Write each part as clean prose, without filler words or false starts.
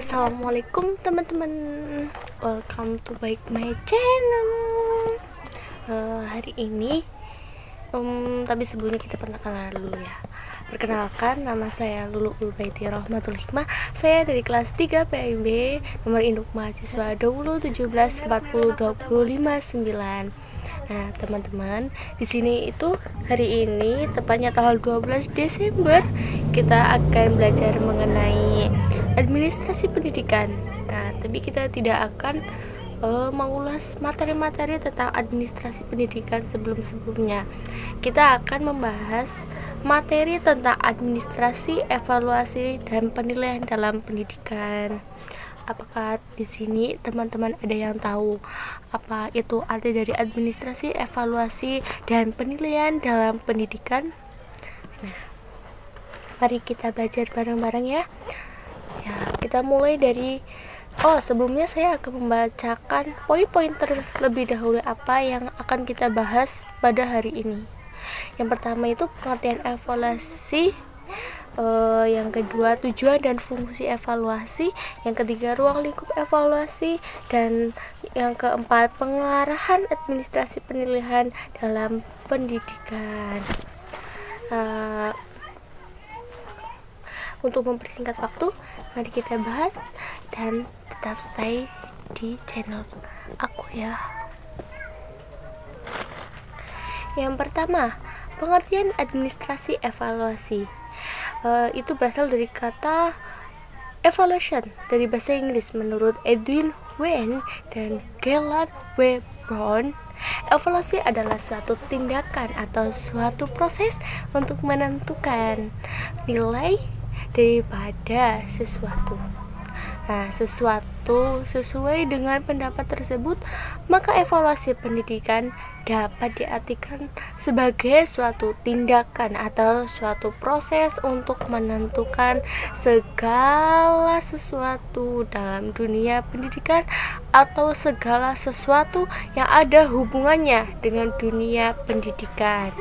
Assalamualaikum teman-teman, welcome to back my channel. Hari ini tapi sebelumnya kita perkenalan dulu ya. Perkenalkan, nama saya Lulu Ulbaiti Rahmatul Hikmah. Saya dari kelas 3 PIB, nomor induk mahasiswa 2017402059. Nah, teman-teman, di sini itu hari ini tepatnya tanggal 12 Desember kita akan belajar mengenai administrasi pendidikan. Nah, tapi kita tidak akan mengulas materi-materi tentang administrasi pendidikan sebelum-sebelumnya. Kita akan membahas materi tentang administrasi, evaluasi, dan penilaian dalam pendidikan. Apakah di sini teman-teman ada yang tahu apa itu arti dari administrasi, evaluasi, dan penilaian dalam pendidikan? Nah, mari kita belajar bareng-bareng ya. Kita mulai dari sebelumnya saya akan membacakan poin-poin terlebih dahulu apa yang akan kita bahas pada hari ini. Yang pertama itu pengertian evaluasi, yang kedua tujuan dan fungsi evaluasi, yang ketiga ruang lingkup evaluasi, dan yang keempat pengarahan administrasi penilaian dalam pendidikan. Untuk mempersingkat waktu, mari kita bahas dan tetap stay di channel aku ya. Yang pertama, pengertian administrasi evaluasi. Itu berasal dari kata evaluation dari bahasa Inggris. Menurut Edwin Wen dan Galen W. Brown, evaluasi adalah suatu tindakan atau suatu proses untuk menentukan nilai daripada sesuatu. Nah, sesuatu sesuai dengan pendapat tersebut, maka evaluasi pendidikan dapat diartikan sebagai suatu tindakan atau suatu proses untuk menentukan segala sesuatu dalam dunia pendidikan atau segala sesuatu yang ada hubungannya dengan dunia pendidikan.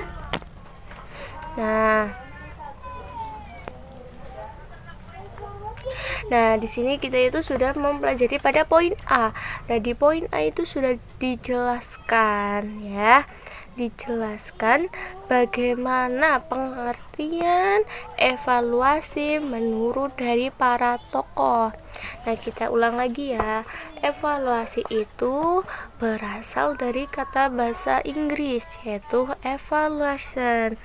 Nah, di sini kita itu sudah mempelajari pada poin A. Nah, di poin A itu sudah dijelaskan ya. Dijelaskan bagaimana pengertian evaluasi menurut dari para tokoh. Nah, kita ulang lagi ya. Evaluasi itu berasal dari kata bahasa Inggris yaitu evaluation.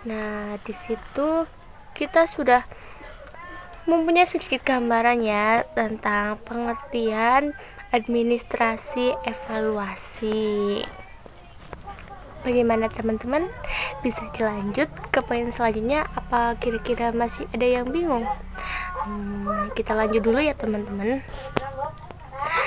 Nah, di situ kita sudah mempunyai sedikit gambaran ya tentang pengertian administrasi evaluasi. Bagaimana teman-teman? Bisa dilanjut ke poin selanjutnya? Apa kira-kira masih ada yang bingung? Kita lanjut dulu ya teman-teman.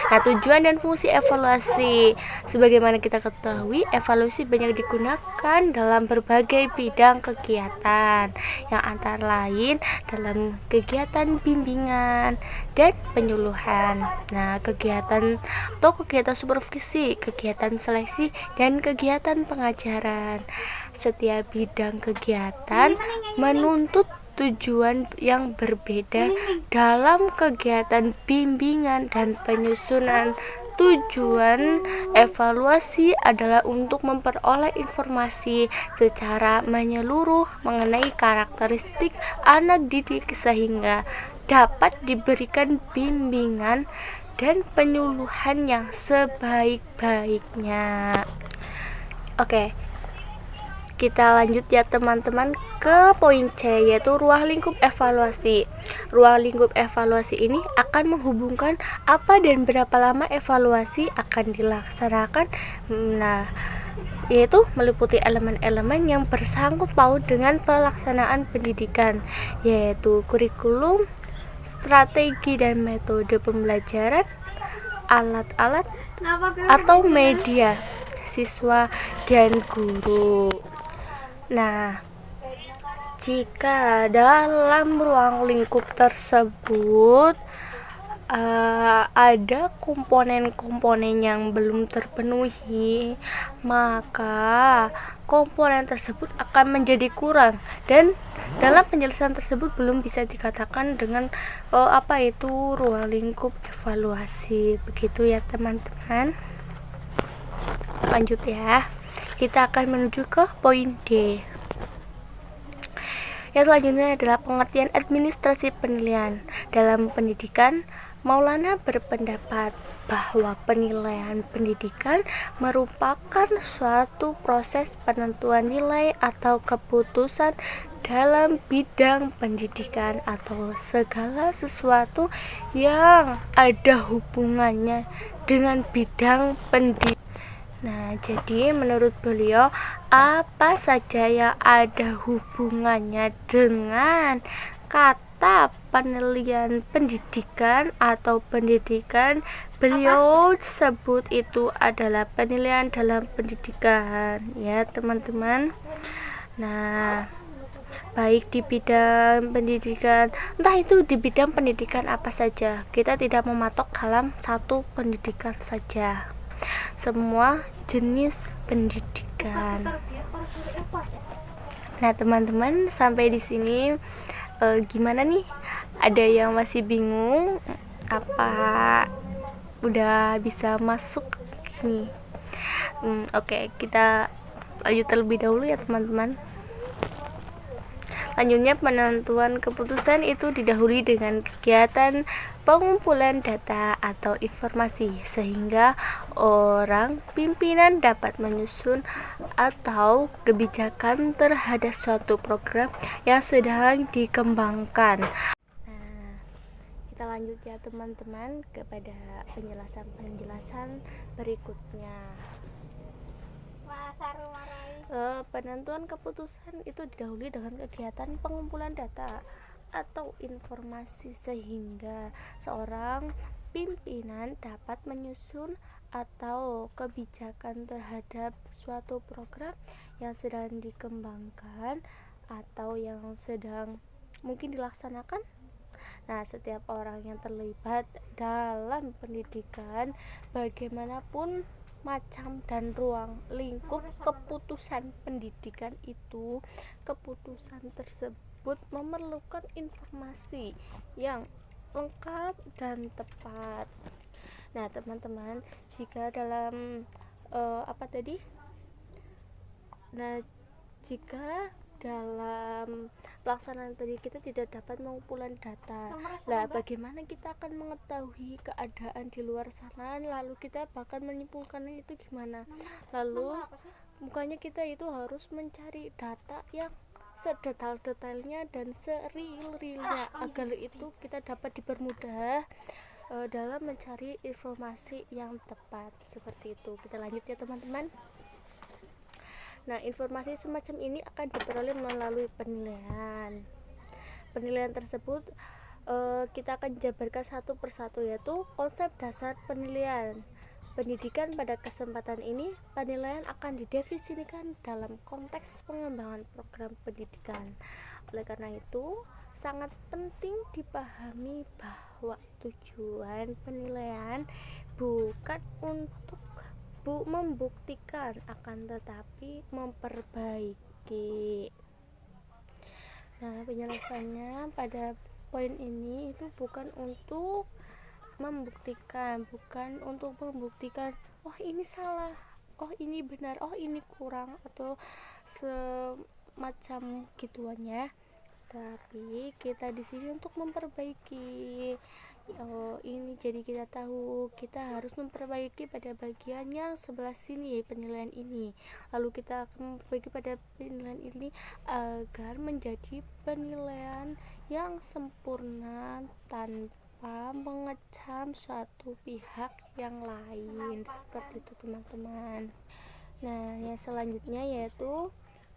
Nah, tujuan dan fungsi evaluasi. Sebagaimana kita ketahui, evaluasi banyak digunakan dalam berbagai bidang kegiatan, yang antara lain dalam kegiatan bimbingan dan penyuluhan. Nah, kegiatan supervisi, kegiatan seleksi, dan kegiatan pengajaran. Setiap bidang kegiatan menuntut tujuan yang berbeda. Dalam kegiatan bimbingan dan penyusunan, tujuan evaluasi adalah untuk memperoleh informasi secara menyeluruh mengenai karakteristik anak didik sehingga dapat diberikan bimbingan dan penyuluhan yang sebaik-baiknya. Oke, kita lanjut ya teman-teman ke poin C, yaitu ruang lingkup evaluasi. Ruang lingkup evaluasi ini akan menghubungkan apa dan berapa lama evaluasi akan dilaksanakan. Nah, yaitu meliputi elemen-elemen yang bersangkut paut dengan pelaksanaan pendidikan, yaitu kurikulum, strategi dan metode pembelajaran, alat-alat atau media, siswa dan guru. Nah, jika dalam ruang lingkup tersebut ada komponen-komponen yang belum terpenuhi, maka komponen tersebut akan menjadi kurang, dan dalam penjelasan tersebut belum bisa dikatakan dengan apa itu ruang lingkup evaluasi. Begitu ya teman-teman. Lanjut ya, kita akan menuju ke poin D. Yang selanjutnya adalah pengertian administrasi penilaian. Dalam pendidikan, Maulana berpendapat bahwa penilaian pendidikan merupakan suatu proses penentuan nilai atau keputusan dalam bidang pendidikan atau segala sesuatu yang ada hubungannya dengan bidang pendidikan. Nah, jadi menurut beliau, apa saja yang ada hubungannya dengan kata penilaian pendidikan atau pendidikan, beliau sebut itu adalah penilaian dalam pendidikan, ya teman-teman. Nah, baik di bidang pendidikan, entah itu di bidang pendidikan apa saja, kita tidak mematok dalam satu pendidikan saja, semua jenis pendidikan. Nah teman-teman, sampai di sini gimana nih? Ada yang masih bingung? Apa udah bisa masuk nih? Oke, kita lanjut terlebih dahulu ya teman-teman. Lanjutnya, penentuan keputusan itu didahului dengan kegiatan pengumpulan data atau informasi, sehingga orang pimpinan dapat menyusun atau kebijakan terhadap suatu program yang sedang dikembangkan. Nah, kita lanjut ya teman-teman kepada penjelasan berikutnya. Penentuan keputusan itu didahului dengan kegiatan pengumpulan data atau informasi, sehingga seorang pimpinan dapat menyusun atau kebijakan terhadap suatu program yang sedang dikembangkan atau yang sedang mungkin dilaksanakan. Nah, setiap orang yang terlibat dalam pendidikan, bagaimanapun macam dan ruang lingkup keputusan pendidikan itu, keputusan tersebut memerlukan informasi yang lengkap dan tepat. Nah teman-teman, jika dalam jika dalam pelaksanaan tadi kita tidak dapat mengumpulan data, bagaimana kita akan mengetahui keadaan di luar sana, lalu kita bahkan menyimpulkannya itu gimana? Lalu bukannya kita itu harus mencari data yang sedetail-detailnya dan seril-rilnya, agar itu kita dapat dipermudah dalam mencari informasi yang tepat. Seperti itu. Kita lanjut ya teman-teman. Nah, informasi semacam ini akan diperoleh melalui penilaian. Penilaian tersebut kita akan jabarkan satu persatu, yaitu konsep dasar penilaian pendidikan. Pada kesempatan ini, penilaian akan didefinisikan dalam konteks pengembangan program pendidikan. Oleh karena itu, sangat penting dipahami bahwa tujuan penilaian bukan untuk membuktikan, akan tetapi memperbaiki. Nah, penjelasannya pada poin ini itu bukan untuk membuktikan, oh ini salah, oh ini benar, oh ini kurang, atau semacam gituannya. Tapi kita di sini untuk memperbaiki. Ini jadi kita tahu kita harus memperbaiki pada bagian yang sebelah sini penilaian ini, lalu kita akan memperbaiki pada penilaian ini agar menjadi penilaian yang sempurna tanpa mengecam suatu pihak yang lain. Seperti itu teman-teman. Nah, yang selanjutnya yaitu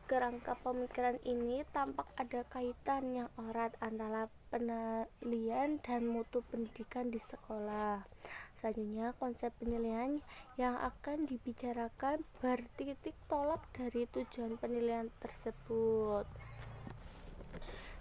kerangka pemikiran ini tampak ada kaitan yang erat antara penilaian dan mutu pendidikan di sekolah. Selanjutnya, konsep penilaian yang akan dibicarakan bertitik tolak dari tujuan penilaian tersebut.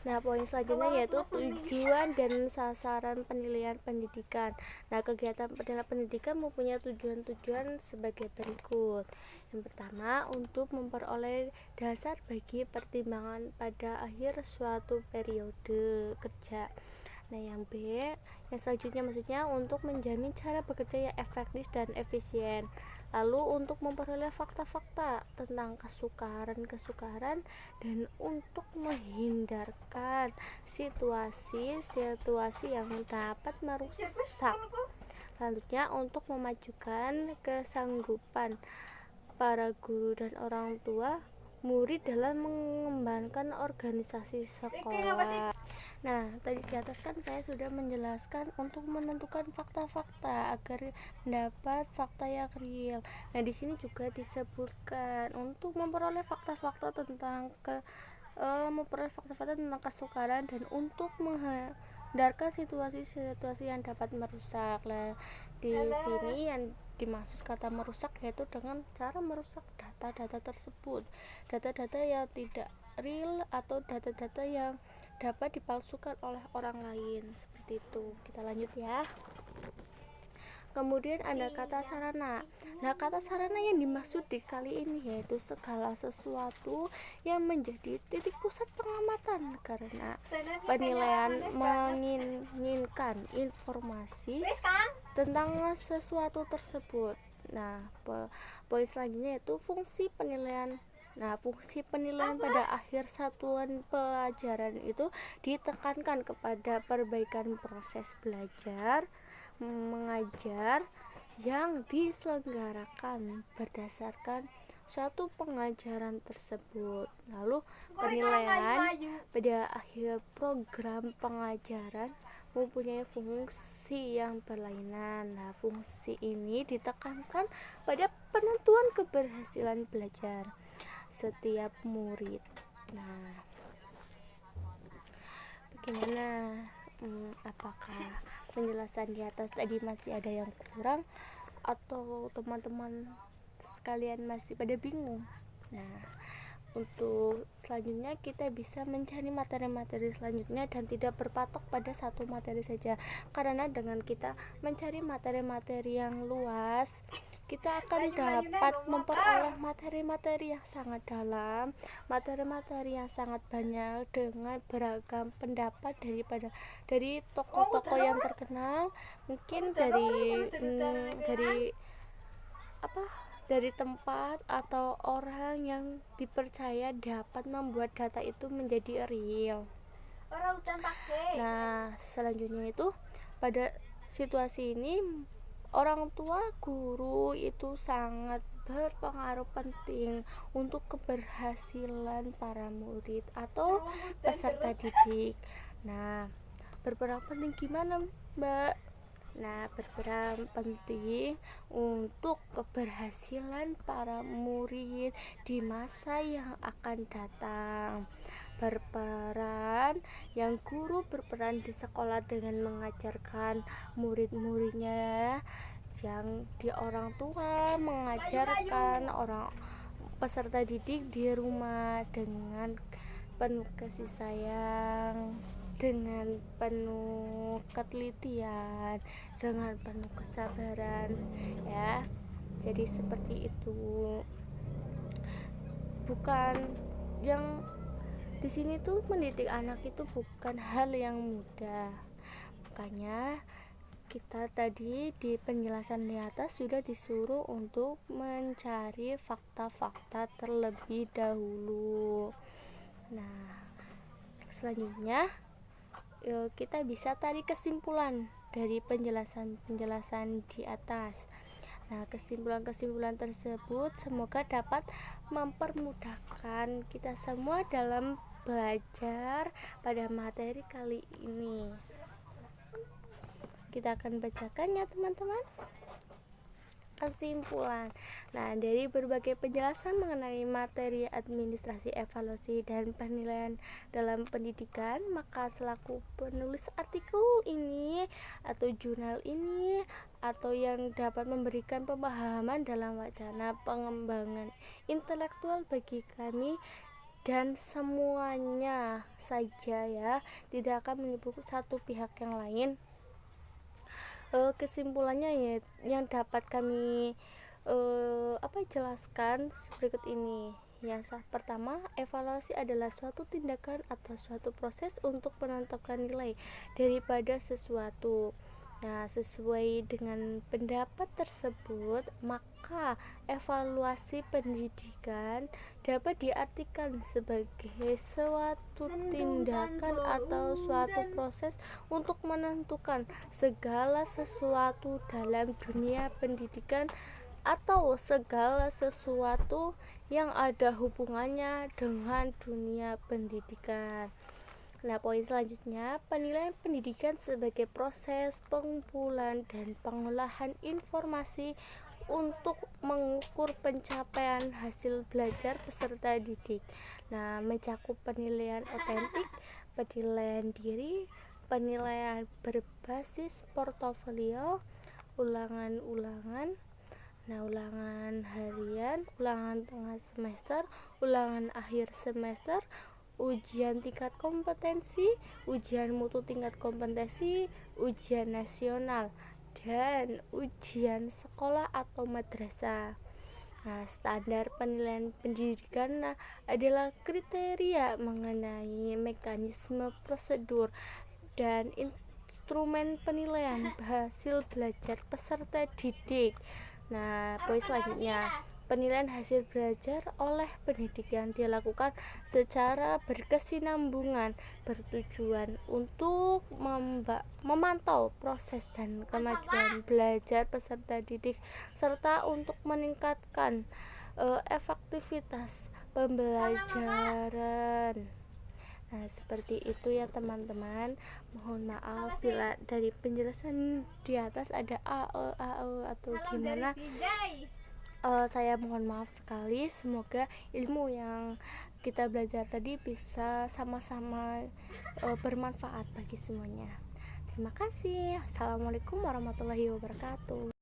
Nah, poin selanjutnya yaitu tujuan dan sasaran penilaian pendidikan. Nah, kegiatan pendidikan mempunyai tujuan-tujuan sebagai berikut. Yang pertama, untuk memperoleh dasar bagi pertimbangan pada akhir suatu periode kerja. Nah, yang B, yang selanjutnya maksudnya untuk menjamin cara bekerja yang efektif dan efisien. Lalu untuk memperoleh fakta-fakta tentang kesukaran dan untuk menghindarkan situasi-situasi yang dapat merusak. Selanjutnya untuk memajukan kesanggupan para guru dan orang tua murid dalam mengembangkan organisasi sekolah. Nah, tadi di atas kan saya sudah menjelaskan untuk menentukan fakta-fakta agar mendapat fakta yang real. Nah, di sini juga disebutkan untuk memperoleh fakta-fakta tentang kesukaran dan untuk menghindarkan situasi-situasi yang dapat merusak. Nah, di sini yang dimaksud kata merusak yaitu dengan cara merusak data-data tersebut, data-data yang tidak real atau data-data yang dapat dipalsukan oleh orang lain, seperti itu. Kita lanjut ya. Kemudian ada kata sarana. Nah, kata sarana yang dimaksud di kali ini yaitu segala sesuatu yang menjadi titik pusat pengamatan karena penilaian menginginkan informasi tentang sesuatu tersebut. Nah, poin selanjutnya yaitu fungsi penilaian. Nah, fungsi penilaian pada akhir satuan pelajaran itu ditekankan kepada perbaikan proses belajar mengajar yang diselenggarakan berdasarkan suatu pengajaran tersebut. Lalu penilaian pada akhir program pengajaran mempunyai fungsi yang berlainan. Nah, fungsi ini ditekankan pada penentuan keberhasilan belajar setiap murid. Nah, bagaimana? Apakah penjelasan di atas tadi masih ada yang kurang atau teman-teman sekalian masih pada bingung? Nah, untuk selanjutnya kita bisa mencari materi-materi selanjutnya dan tidak berpatok pada satu materi saja, karena dengan kita mencari materi-materi yang luas kita akan dapat memperoleh materi-materi yang sangat dalam, materi-materi yang sangat banyak dengan beragam pendapat dari tokoh-tokoh yang terkenal, mungkin dari tempat atau orang yang dipercaya dapat membuat data itu menjadi real. Nah, selanjutnya itu pada situasi ini orang tua guru itu sangat berpengaruh penting untuk keberhasilan para murid atau peserta didik. Nah, berperan penting gimana, Mbak? Nah, berperan penting untuk keberhasilan para murid di masa yang akan datang. Berperan yang guru berperan di sekolah dengan mengajarkan murid-muridnya, yang di orang tua mengajarkan orang peserta didik di rumah dengan penuh kasih sayang, dengan penuh ketelitian, dengan penuh kesabaran ya. Jadi seperti itu. Bukan yang di sini tuh mendidik anak itu bukan hal yang mudah. Makanya kita tadi di penjelasan di atas sudah disuruh untuk mencari fakta-fakta terlebih dahulu. Nah, selanjutnya kita bisa tarik kesimpulan dari penjelasan-penjelasan di atas. Nah, kesimpulan-kesimpulan tersebut semoga dapat mempermudahkan kita semua dalam belajar pada materi kali ini. Kita akan bacakan ya teman-teman. Kesimpulan. Nah, dari berbagai penjelasan mengenai materi administrasi, evaluasi, dan penilaian dalam pendidikan, maka selaku penulis artikel ini atau jurnal ini atau yang dapat memberikan pemahaman dalam wacana pengembangan intelektual bagi kami dan semuanya saja ya, tidak akan menyebut satu pihak yang lain. Kesimpulannya ya yang dapat kami jelaskan berikut ini. Yang pertama, evaluasi adalah suatu tindakan atau suatu proses untuk menentukan nilai daripada sesuatu. Nah, sesuai dengan pendapat tersebut, maka evaluasi pendidikan dapat diartikan sebagai suatu tindakan atau suatu proses untuk menentukan segala sesuatu dalam dunia pendidikan atau segala sesuatu yang ada hubungannya dengan dunia pendidikan. Nah, poin selanjutnya, penilaian pendidikan sebagai proses pengumpulan dan pengolahan informasi untuk mengukur pencapaian hasil belajar peserta didik. Nah, mencakup penilaian otentik, penilaian diri, penilaian berbasis portofolio, ulangan-ulangan, ulangan harian, ulangan tengah semester, ulangan akhir semester, ujian tingkat kompetensi, ujian mutu tingkat kompetensi, ujian nasional, dan ujian sekolah atau madrasah. Nah, standar penilaian pendidikan adalah kriteria mengenai mekanisme, prosedur, dan instrumen penilaian hasil belajar peserta didik. Nah, poin selanjutnya, penilaian hasil belajar oleh pendidik yang dilakukan secara berkesinambungan bertujuan untuk memantau proses dan kemajuan belajar peserta didik serta untuk meningkatkan efektivitas pembelajaran. Nah, seperti itu ya teman-teman. Mohon maaf bila dari penjelasan di atas ada atau gimana. Saya mohon maaf sekali. Semoga ilmu yang kita belajar tadi bisa sama-sama bermanfaat bagi semuanya. Terima kasih. Assalamualaikum warahmatullahi wabarakatuh.